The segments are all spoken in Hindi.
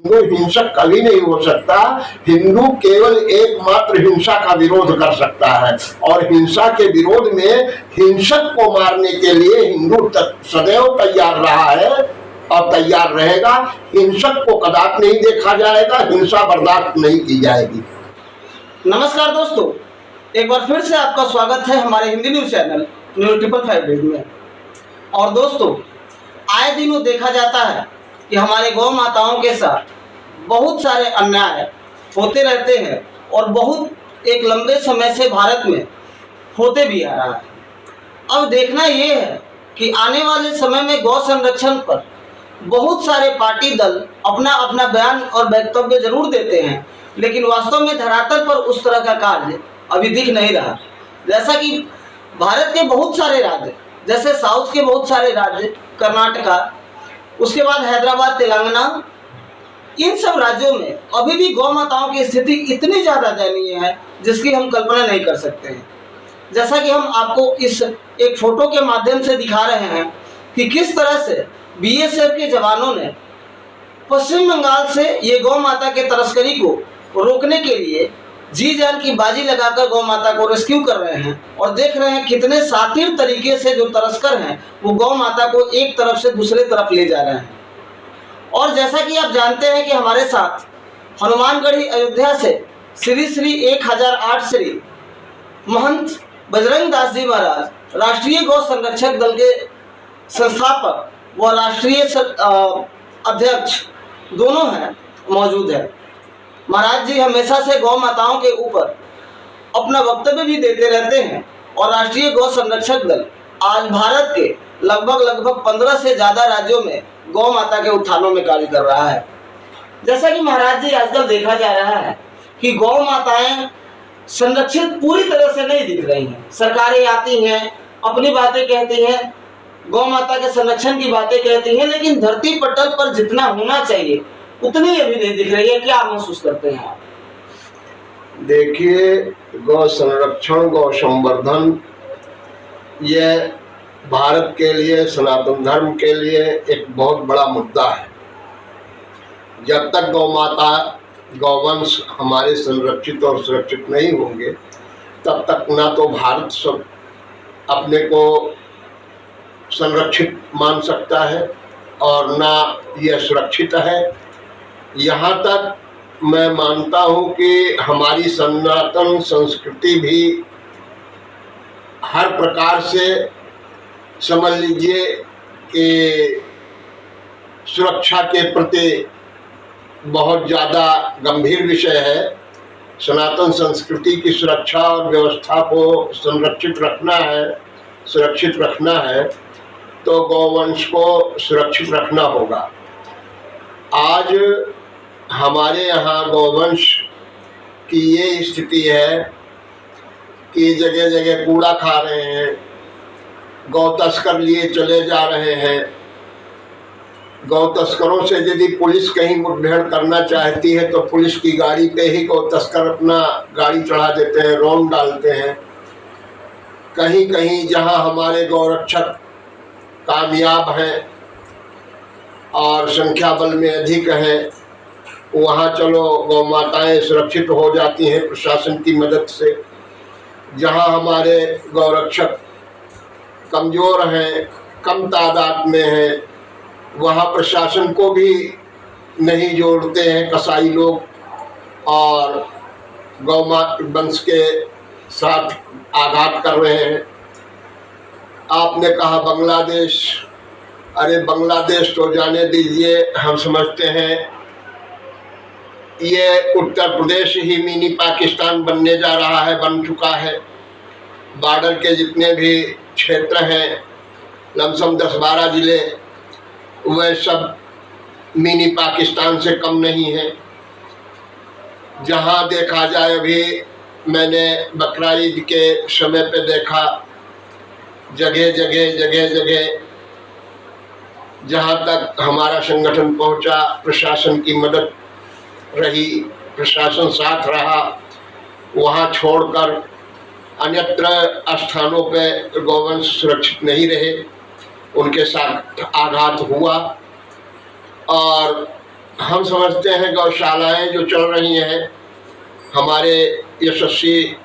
हिंदू हिंसक कभी नहीं हो सकता। हिंदू केवल एकमात्र हिंसा का विरोध कर सकता है और हिंसा के विरोध में हिंसक को मारने के लिए हिंदू सदैव तैयार रहा है और तैयार रहेगा। हिंसक को कदापि नहीं देखा जाएगा, हिंसा बर्दाश्त नहीं की जाएगी। नमस्कार दोस्तों, एक बार फिर से आपका स्वागत है हमारे हिंदी न्यूज चैनल न्यूज 555 में। और दोस्तों, आए दिनों देखा जाता है कि हमारे गौ माताओं के साथ बहुत सारे अन्याय होते रहते हैं और बहुत एक लंबे समय से भारत में होते भी आ रहा है। अब देखना ये है कि आने वाले समय में गौ संरक्षण पर बहुत सारे पार्टी दल अपना अपना बयान और वक्तव्य जरूर देते हैं, लेकिन वास्तव में धरातल पर उस तरह का कार्य अभी दिख नहीं रहा। जैसा कि भारत के बहुत सारे राज्य, जैसे साउथ के बहुत सारे राज्य, कर्नाटका, उसके बाद हैदराबाद, तेलंगाना, इन सब राज्यों में अभी भी गौ माताओं की स्थिति इतनी ज़्यादा दयनीय है जिसकी हम कल्पना नहीं कर सकते हैं। जैसा कि हम आपको इस एक फोटो के माध्यम से दिखा रहे हैं कि किस तरह से बीएसएफ के जवानों ने पश्चिम बंगाल से ये गौ माता के तस्करी को रोकने के लिए जी जान की बाजी लगाकर गौ माता को रेस्क्यू कर रहे हैं और देख रहे हैं कितने शातिर तरीके से जो तस्कर हैं वो गौ माता को एक तरफ से दूसरे तरफ ले जा रहे हैं। और जैसा कि आप जानते हैं कि हमारे साथ हनुमानगढ़ी अयोध्या से श्री श्री 1008 श्री महंत बजरंग दास जी महाराज, राष्ट्रीय गौ संरक्षक दल के संस्थापक व राष्ट्रीय अध्यक्ष दोनों हैं, मौजूद है। महाराज जी हमेशा से गौ माताओं के ऊपर अपना वक्तव्य भी देते रहते हैं और राष्ट्रीय गौ संरक्षक दल आज भारत के लगभग 15 से ज़्यादा राज्यों में गौ माता के उत्थानों में कार्य कर रहा है। जैसा कि महाराज जी आजकल देखा जा रहा है कि गौ माताएं संरक्षित पूरी तरह से नहीं दिख रही हैं। सरकारें आती हैं, अपनी बातें कहती हैं, गौ माता के संरक्षण की बातें कहती हैं, लेकिन धरती पटल पर जितना होना चाहिए उतनी अभी नहीं दिख रही है। क्या महसूस करते हैं आप? देखिए, गौ संरक्षण, गौ संवर्धन, ये भारत के लिए, सनातन धर्म के लिए एक बहुत बड़ा मुद्दा है। जब तक गौ माता, गौवंश हमारे संरक्षित और सुरक्षित नहीं होंगे, तब तक ना तो भारत सब अपने को संरक्षित मान सकता है और ना यह सुरक्षित है। यहाँ तक मैं मानता हूँ कि हमारी सनातन संस्कृति भी हर प्रकार से, समझ लीजिए कि सुरक्षा के प्रति बहुत ज़्यादा गंभीर विषय है। सनातन संस्कृति की सुरक्षा और व्यवस्था को संरक्षित रखना है, सुरक्षित रखना है, तो गौवंश को सुरक्षित रखना होगा। आज हमारे यहाँ गौवंश की ये स्थिति है कि जगह जगह कूड़ा खा रहे हैं, गौ तस्कर लिए चले जा रहे हैं। गौ तस्करों से यदि पुलिस कहीं मुठभेड़ करना चाहती है तो पुलिस की गाड़ी पे ही गौ तस्कर अपना गाड़ी चढ़ा देते हैं, रौंद डालते हैं। कहीं कहीं जहां हमारे गौरक्षक कामयाब हैं और संख्या बल में अधिक हैं, वहाँ चलो गौ माताएँ सुरक्षित हो जाती हैं प्रशासन की मदद से। जहाँ हमारे गौरक्षक कमज़ोर हैं, कम तादाद में हैं, वहाँ प्रशासन को भी नहीं जोड़ते हैं कसाई लोग और गौ वंश के साथ आघात कर रहे हैं। आपने कहा बांग्लादेश, अरे बांग्लादेश तो जाने दीजिए, हम समझते हैं ये उत्तर प्रदेश ही मिनी पाकिस्तान बनने जा रहा है, बन चुका है। बॉर्डर के जितने भी क्षेत्र हैं, लमसम 10-12 ज़िले, वह सब मिनी पाकिस्तान से कम नहीं है। जहाँ देखा जाए, अभी मैंने बकरा ईद के समय पे देखा, जगह जगह जहाँ तक हमारा संगठन पहुँचा, प्रशासन की मदद रही, प्रशासन साथ रहा, वहाँ छोड़कर अन्यत्र स्थानों पे गौवंश सुरक्षित नहीं रहे, उनके साथ आघात हुआ और हम समझते हैं गौशालाएं जो चल रही हैं हमारे यशस्वी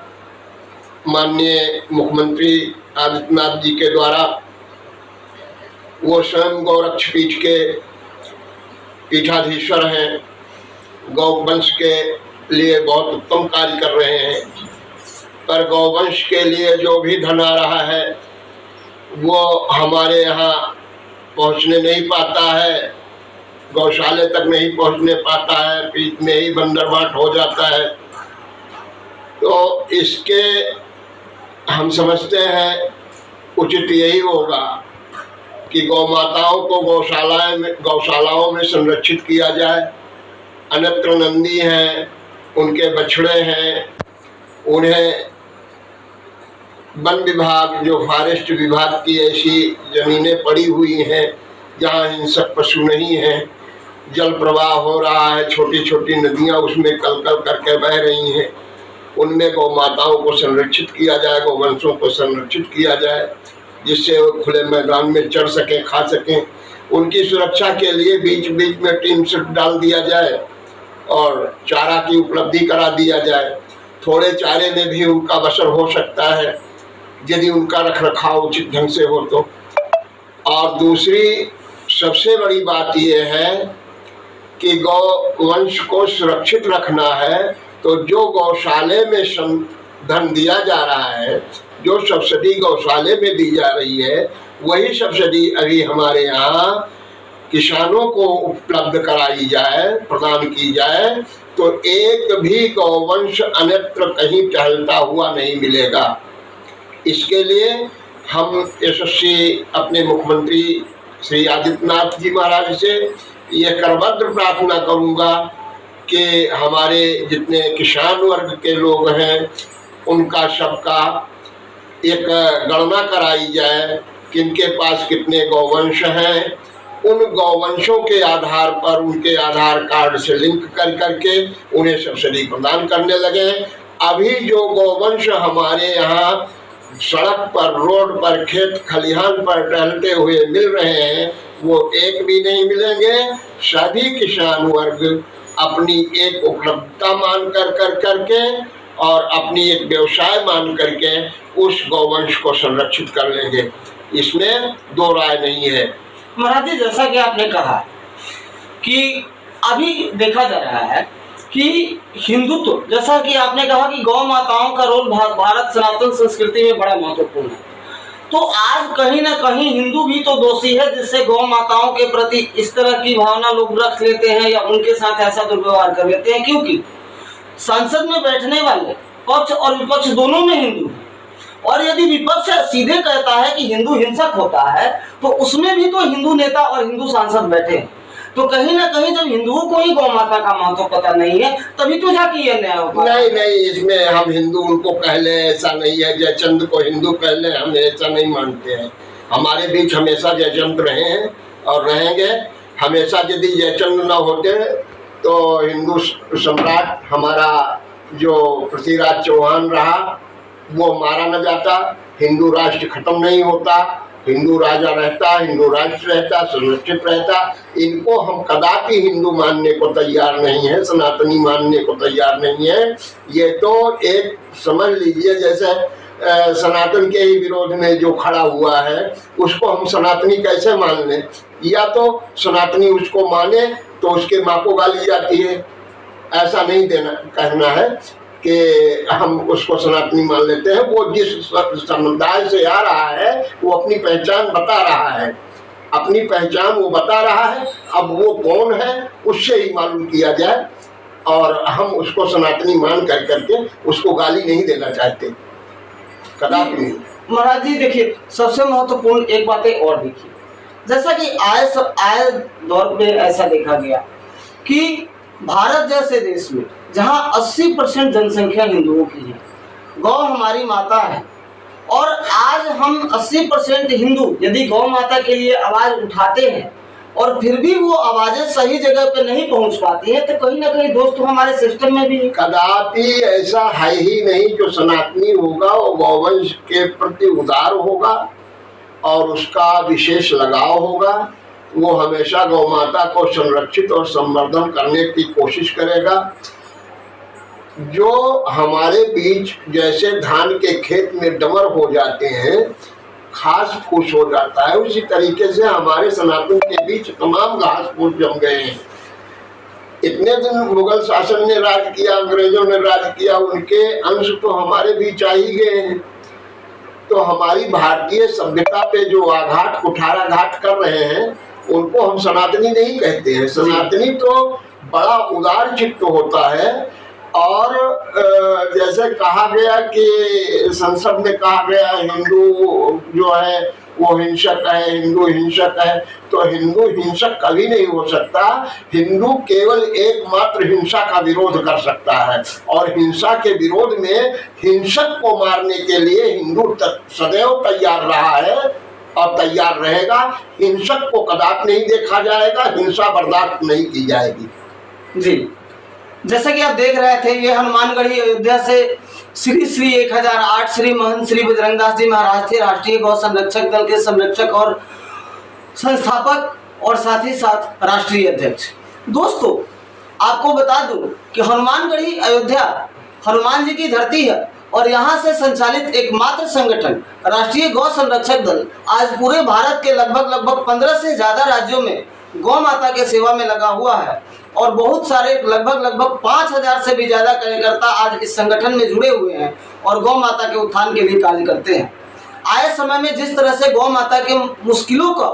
माननीय मुख्यमंत्री आदित्यनाथ जी के द्वारा, वो स्वयं गौरक्ष पीठ के पीठाधीश्वर हैं, गौवंश के लिए बहुत उत्तम कार्य कर रहे हैं। पर गौवंश के लिए जो भी धन आ रहा है वो हमारे यहाँ पहुँचने नहीं पाता है, गौशाले तक नहीं पहुँचने पाता है, पीठ में ही बंदरबाट हो जाता है। तो इसके हम समझते हैं उचित यही होगा कि गौ माताओं को गौशालाओं में संरक्षित किया जाए। अन्यत्र नंदी हैं, उनके बछड़े हैं, उन्हें वन विभाग जो फॉरेस्ट विभाग की ऐसी ज़मीनें पड़ी हुई हैं जहाँ हिंसक पशु नहीं हैं, जल प्रवाह हो रहा है, छोटी छोटी नदियाँ उसमें कल कल करके बह रही हैं, उनमें गौ माताओं को संरक्षित किया जाए, गौवंशों को संरक्षित किया जाए, जिससे वो खुले मैदान में चर सकें, खा सकें। उनकी सुरक्षा के लिए बीच बीच में टीन शेड डाल दिया जाए और चारा की उपलब्धि करा दिया जाए। थोड़े चारे में भी उनका बसर हो सकता है यदि उनका रखरखाव उचित ढंग से हो तो। और दूसरी सबसे बड़ी बात यह है कि गौवंश को सुरक्षित रखना है तो जो गौशाले में धन दिया जा रहा है, जो सब्सिडी गौशाले में दी जा रही है, वही सब्सिडी अभी हमारे यहाँ किसानों को उपलब्ध कराई जाए, प्रदान की जाए, तो एक भी गौवंश अन्यत्र कहीं टहलता हुआ नहीं मिलेगा। इसके लिए हम यशस्वी अपने मुख्यमंत्री श्री आदित्यनाथ जी महाराज से यह करबद्ध प्रार्थना करूँगा कि हमारे जितने किसान वर्ग के लोग हैं उनका सबका एक गणना कराई जाए, किनके पास कितने गौवंश हैं, उन गौवंशों के आधार पर उनके आधार कार्ड से लिंक कर करके उन्हें सब्सिडी प्रदान करने लगे। अभी जो गौवंश हमारे यहाँ सड़क पर, रोड पर, खेत खलिहान पर टहलते हुए मिल रहे हैं वो एक भी नहीं मिलेंगे। सभी किसान वर्ग अपनी एक उपलब्धता मान करके और अपनी एक व्यवसाय मान करके उस गौवंश को संरक्षित कर लेंगे, इसमें दो राय नहीं है। महाराज जी, जैसा कि आपने कहा कि अभी देखा जा रहा है कि हिंदुत्व, जैसा कि आपने कहा कि गौ माताओं का रोल भारत सनातन संस्कृति में बड़ा महत्वपूर्ण है, तो आज कहीं ना कहीं हिंदू भी तो दोषी है जिससे गौ माताओं के प्रति इस तरह की भावना लोग रख लेते हैं या उनके साथ ऐसा दुर्व्यवहार कर लेते हैं, क्योंकि संसद में बैठने वाले पक्ष और विपक्ष दोनों में हिंदू हैं। और यदि विपक्ष सीधे कहता है कि हिंदू हिंसक होता है तो उसमें भी तो हिंदू नेता और हिंदू सांसद बैठे हैं। तो कहीं ना कहीं जब हिंदुओं को ही गौ माता का महत्व पता नहीं है तभी तो जाके ये न्याय होगा। नहीं, इसमें हम हिंदू उनको कह ले ऐसा नहीं है, जयचंद को हिंदू कह ले, हम ऐसा नहीं मानते हैं। हमारे बीच हमेशा जयचंद रहे हैं और रहेंगे हमेशा। यदि जयचंद न होते तो हिंदू सम्राट हमारा जो पृथ्वीराज चौहान रहा वो मारा न जाता, हिंदू राष्ट्र खत्म नहीं होता, हिंदू राजा रहता, हिंदू राष्ट्र रहता, सुरक्षित रहता। इनको हम कदापि हिंदू मानने को तैयार नहीं है, सनातनी मानने को तैयार नहीं है। ये तो एक समझ लीजिए जैसे सनातन के ही विरोध में जो खड़ा हुआ है उसको हम सनातनी कैसे मान लें, या तो सनातनी उसको माने तो उसके माँ को गाली जाती है। ऐसा नहीं देना कहना है कि हम उसको सनातनी मान लेते हैं। वो जिस समुदाय से आ रहा है वो अपनी पहचान बता रहा है, अपनी पहचान वो बता रहा है। अब वो कौन है उससे ही मालूम किया जाए, और हम उसको सनातनी मान कर करके उसको गाली नहीं देना चाहते, कदापि नहीं। महाराज जी देखिए, सबसे महत्वपूर्ण एक बात और देखिए, जैसा कि आए दौर में ऐसा देखा गया कि भारत जैसे देश में जहां 80% जनसंख्या हिंदुओं की है, गौ हमारी माता है, और आज हम 80% हिंदू यदि गौ माता के लिए आवाज उठाते हैं और फिर भी वो आवाजें सही जगह पे नहीं पहुंच पाती है, तो कहीं ना कहीं दोस्तों हमारे सिस्टम में भी कदापि ऐसा है ही नहीं। जो सनातनी होगा वो गौवंश के प्रति उदार होगा और उसका विशेष लगाव होगा, वो हमेशा गौ माता को संरक्षित और संवर्धन करने की कोशिश करेगा। जो हमारे बीच जैसे धान के खेत में डमर हो जाते हैं, घास फूस हो जाता है, उसी तरीके से हमारे सनातन के बीच तमाम घास फूस जम गए हैं। इतने दिन मुगल शासन ने राज किया, अंग्रेजों ने राज किया, उनके अंश तो हमारे बीच आ ही गए हैं। तो हमारी भारतीय सभ्यता पे जो आघात कुठाराघात कर रहे हैं, उनको हम सनातनी नहीं कहते हैं। सनातनी तो बड़ा उदार चित्त होता है। और जैसे कहा गया कि संसद में कहा गया हिंदू जो है वो हिंसक है, हिंदू हिंसक है, तो हिंदू हिंसक कभी नहीं हो सकता। हिंदू केवल एकमात्र हिंसा का विरोध कर सकता है, और हिंसा के विरोध में हिंसक को मारने के लिए हिंदू सदैव तैयार रहा है और तैयार रहेगा। हिंसक को कदापि नहीं देखा जाएगा, हिंसा बर्दाश्त नहीं की जाएगी। जी, जैसा कि आप देख रहे थे, ये हनुमानगढ़ी अयोध्या से श्री श्री 1008 श्री महंत श्री बजरंगदास जी महाराज थे, राष्ट्रीय गौ संरक्षक दल के संरक्षक और संस्थापक और साथ ही साथ राष्ट्रीय अध्यक्ष। दोस्तों, आपको बता दूं कि हनुमानगढ़ी अयोध्या हनुमान जी की धरती है, और यहाँ से संचालित एकमात्र संगठन राष्ट्रीय गौ संरक्षक दल आज पूरे भारत के लगभग 15 से ज्यादा राज्यों में गौ माता के सेवा में लगा हुआ है। और बहुत सारे लगभग 5000 से भी ज्यादा कार्यकर्ता आज इस संगठन में जुड़े हुए हैं और गौ माता के उत्थान के लिए कार्य करते हैं। आए समय में जिस तरह से गौ माता के मुश्किलों को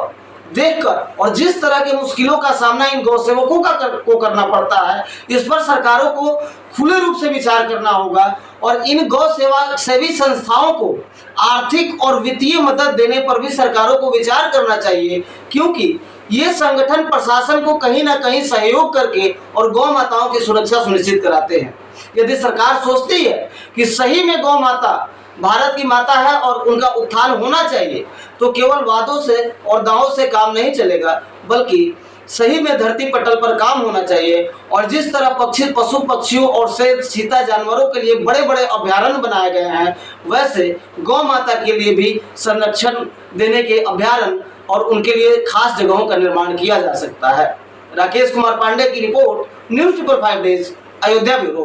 देखकर और जिस तरह के मुश्किलों का सामना इन गौ सेवकों को करना पड़ता है, इस पर सरकारों को खुले रूप से विचार करना होगा और इन गौ सेवा सेवी संस्थाओं को आर्थिक और वित्तीय मदद देने पर भी सरकारों को विचार करना चाहिए, क्योंकि ये संगठन प्रशासन को कहीं ना कहीं सहयोग करके और गौ माताओं की सुरक्षा सुनिश्चित कराते हैं। यदि सरकार सोचती है कि सही में गौ माता भारत की माता है और उनका उत्थान होना चाहिए, तो केवल वादों से और दावों से काम नहीं चलेगा, बल्कि सही में धरती पटल पर काम होना चाहिए। और जिस तरह पशु पक्षियों और शेर चीता जानवरों के लिए बड़े बड़े अभयारण्य बनाए गए हैं, वैसे गौ माता के लिए भी संरक्षण देने के अभयारण्य और उनके लिए खास जगहों का निर्माण किया जा सकता है। राकेश कुमार पांडे की रिपोर्ट, news 555 days, Ayodhya bureau.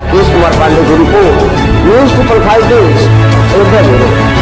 Rakesh Kumar Pandey की रिपोर्ट, न्यूज़ 555 डेज, अयोध्या ब्यूरो।